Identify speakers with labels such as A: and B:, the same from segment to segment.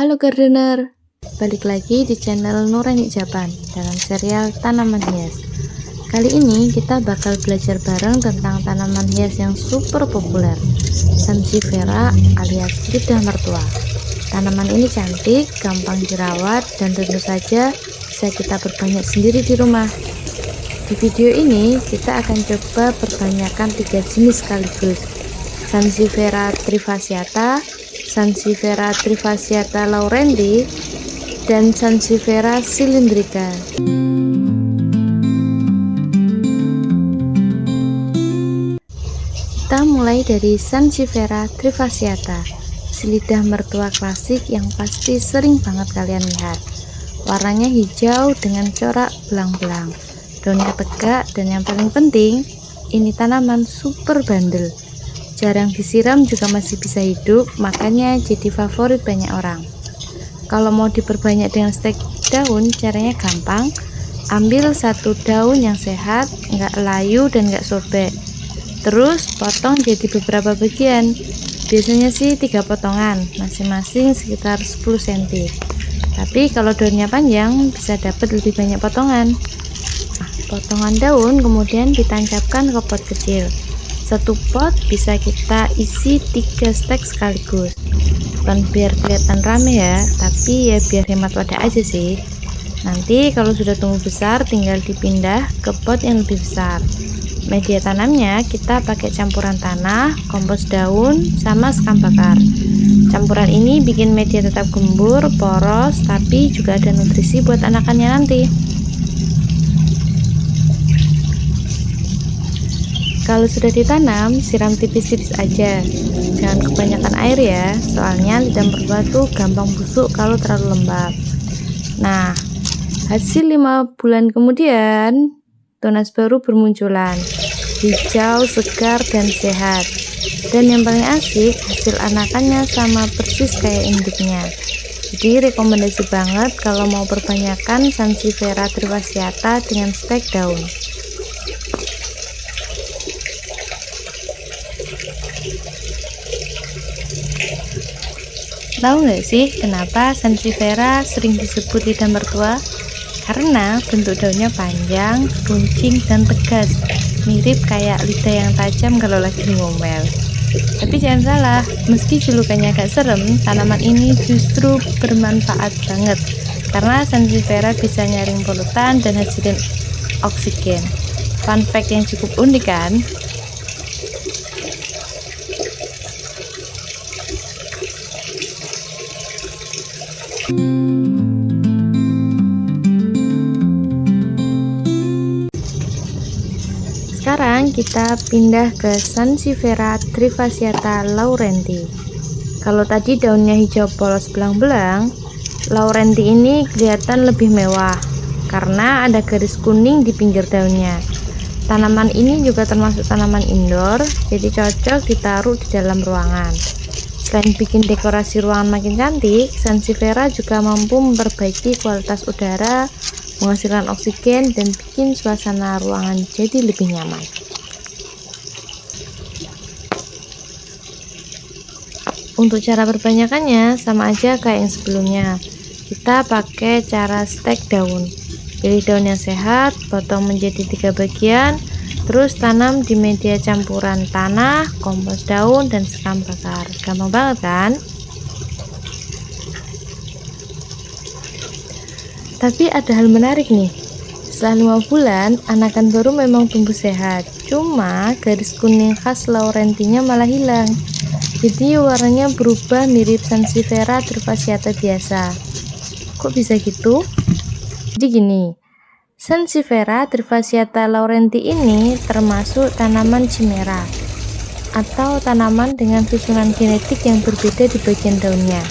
A: Halo gardener, balik lagi di channel Nurani Japan dalam serial tanaman hias. Kali ini kita bakal belajar bareng tentang tanaman hias yang super populer, Sansevieria alias lidah mertua. Tanaman ini cantik, gampang dirawat, dan tentu saja bisa kita perbanyak sendiri di rumah. Di video ini kita akan coba perbanyakan 3 jenis sekaligus, Sansevieria trifasciata, Sansevieria trifasciata laurentii, dan Sansevieria cylindrica. Kita mulai dari Sansevieria trifasciata, si lidah mertua klasik yang pasti sering banget kalian lihat. Warnanya hijau dengan corak belang-belang, daunnya tegak, dan yang paling penting, ini tanaman super bandel. Jarang disiram juga masih bisa hidup, makanya jadi favorit banyak orang. Kalau mau diperbanyak dengan stek daun, caranya gampang. Ambil satu daun yang sehat, nggak layu dan nggak sobek. Terus potong jadi beberapa bagian. Biasanya sih 3 potongan, masing-masing sekitar 10 cm. Tapi kalau daunnya panjang, bisa dapat lebih banyak potongan. Potongan daun kemudian ditancapkan ke pot kecil. Satu pot bisa kita isi 3 stek sekaligus. Bukan biar kelihatan rame ya, tapi ya biar hemat wadah aja sih. Nanti kalau sudah tumbuh besar, tinggal dipindah ke pot yang lebih besar. Media tanamnya kita pakai campuran tanah, kompos daun, sama sekam bakar. Campuran ini bikin media tetap gembur, poros, tapi juga ada nutrisi buat anakannya nanti. Kalau sudah ditanam, siram tipis-tipis aja, jangan kebanyakan air ya, soalnya lidah mertua tuh gampang busuk kalau terlalu lembab. Nah, hasil 5 bulan kemudian, tunas baru bermunculan, hijau, segar, dan sehat. Dan yang paling asik, hasil anakannya sama persis kayak induknya. Jadi rekomendasi banget kalau mau perbanyakan Sansevieria trifasciata dengan stek daun. Tahu nggak sih kenapa Sansevieria sering disebut lidah mertua? Karena bentuk daunnya panjang, runcing, dan tegas, mirip kayak lidah yang tajam kalau lagi ngomel. Tapi jangan salah, meski julukannya agak serem, tanaman ini justru bermanfaat banget karena Sansevieria bisa nyaring polutan dan hasilin oksigen. Fun fact yang cukup unik kan? Sekarang kita pindah ke Sansevieria trifasciata laurentii. Kalau tadi daunnya hijau polos belang-belang, laurentii ini kelihatan lebih mewah karena ada garis kuning di pinggir daunnya. Tanaman ini juga termasuk tanaman indoor, jadi cocok ditaruh di dalam ruangan. Selain bikin dekorasi ruangan makin cantik, Sansevieria juga mampu memperbaiki kualitas udara, menghasilkan oksigen, dan bikin suasana ruangan jadi lebih nyaman. Untuk cara perbanyakannya sama aja kayak yang sebelumnya. Kita pakai cara stek daun. Pilih daun yang sehat, potong menjadi 3 bagian, terus tanam di media campuran tanah, kompos daun, dan sekam bakar. Gampang banget kan? Tapi ada hal menarik nih. Setelah 5 bulan, anakan baru memang tumbuh sehat. Cuma garis kuning khas laurentiinya malah hilang. Jadi warnanya berubah mirip Sansevieria trifasciata biasa. Kok bisa gitu? Jadi gini, Sansevieria trifasciata laurentii ini termasuk tanaman chimera atau tanaman dengan susunan genetik yang berbeda di bagian daunnya.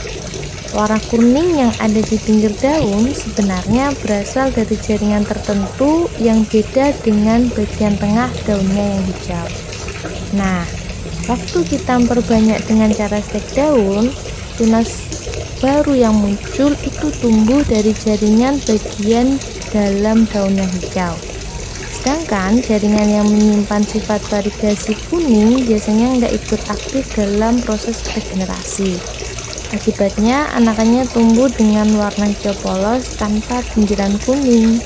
A: Warna kuning yang ada di pinggir daun sebenarnya berasal dari jaringan tertentu yang beda dengan bagian tengah daunnya yang hijau. Nah, waktu kita memperbanyak dengan cara stek daun, tunas baru yang muncul itu tumbuh dari jaringan bagian dalam daun yang hijau. Sedangkan jaringan yang menyimpan sifat variegasi kuning biasanya nggak ikut aktif dalam proses regenerasi. Akibatnya, anakannya tumbuh dengan warna hijau polos tanpa pinggiran kuning.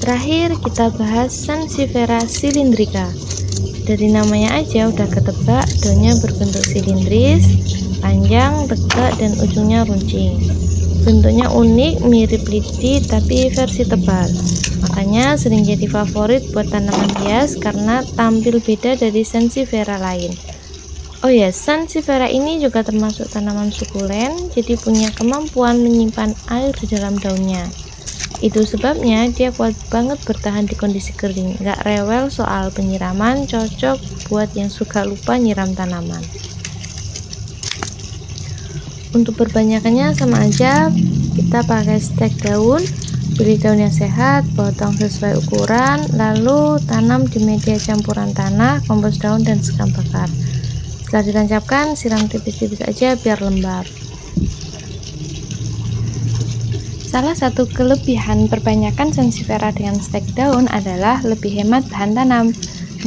A: Terakhir kita bahas Sansevieria cylindrica. Dari namanya aja udah ketebak, daunnya berbentuk silindris, panjang, tegak, dan ujungnya runcing. Bentuknya unik, mirip lidi tapi versi tebal. Makanya sering jadi favorit buat tanaman hias karena tampil beda dari Sansevieria lain. Oh ya, Sansevieria ini juga termasuk tanaman sukulen, jadi punya kemampuan menyimpan air di dalam daunnya. Itu sebabnya dia kuat banget bertahan di kondisi kering, gak rewel soal penyiraman, cocok buat yang suka lupa nyiram tanaman. Untuk perbanyakannya sama aja, kita pakai stek daun, pilih daun yang sehat, potong sesuai ukuran, lalu tanam di media campuran tanah, kompos daun, dan sekam bakar. Setelah ditancapkan, siram tipis-tipis aja biar lembab. Salah satu kelebihan perbanyakan Sansevieria dengan stek daun adalah lebih hemat bahan tanam.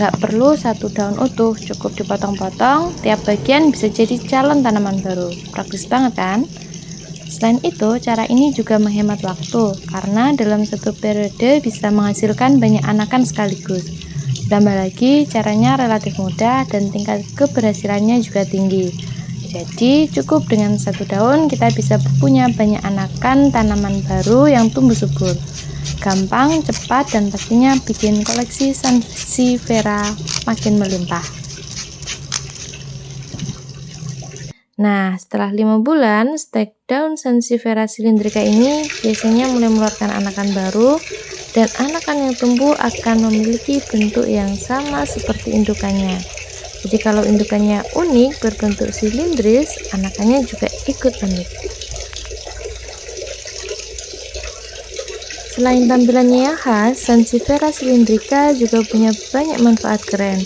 A: Nggak perlu satu daun utuh, cukup dipotong-potong, tiap bagian bisa jadi calon tanaman baru. Praktis banget kan? Selain itu, cara ini juga menghemat waktu, karena dalam satu periode bisa menghasilkan banyak anakan sekaligus. Ditambah lagi, caranya relatif mudah dan tingkat keberhasilannya juga tinggi. Jadi cukup dengan satu daun kita bisa punya banyak anakan tanaman baru yang tumbuh subur. Gampang, cepat, dan pastinya bikin koleksi Sansevieria makin melimpah. Nah, setelah 5 bulan, stek daun Sansevieria cylindrica ini biasanya mulai mengeluarkan anakan baru, dan anakan yang tumbuh akan memiliki bentuk yang sama seperti indukannya. Jadi kalau indukannya unik berbentuk silindris, anakannya juga ikut unik. Selain tampilannya yang khas, Sansevieria cylindrica juga punya banyak manfaat keren.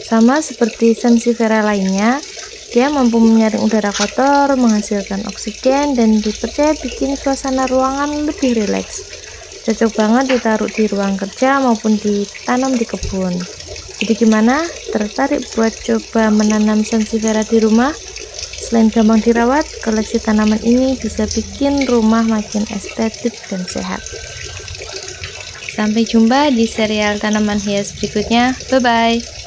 A: Sama seperti Sansevieria lainnya, dia mampu menyaring udara kotor, menghasilkan oksigen, dan dipercaya bikin suasana ruangan lebih rileks. Cocok banget ditaruh di ruang kerja maupun ditanam di kebun. Jadi gimana? Tertarik buat coba menanam Sansevieria di rumah? Selain gampang dirawat, koleksi tanaman ini bisa bikin rumah makin estetik dan sehat. Sampai jumpa di serial tanaman hias berikutnya. Bye-bye.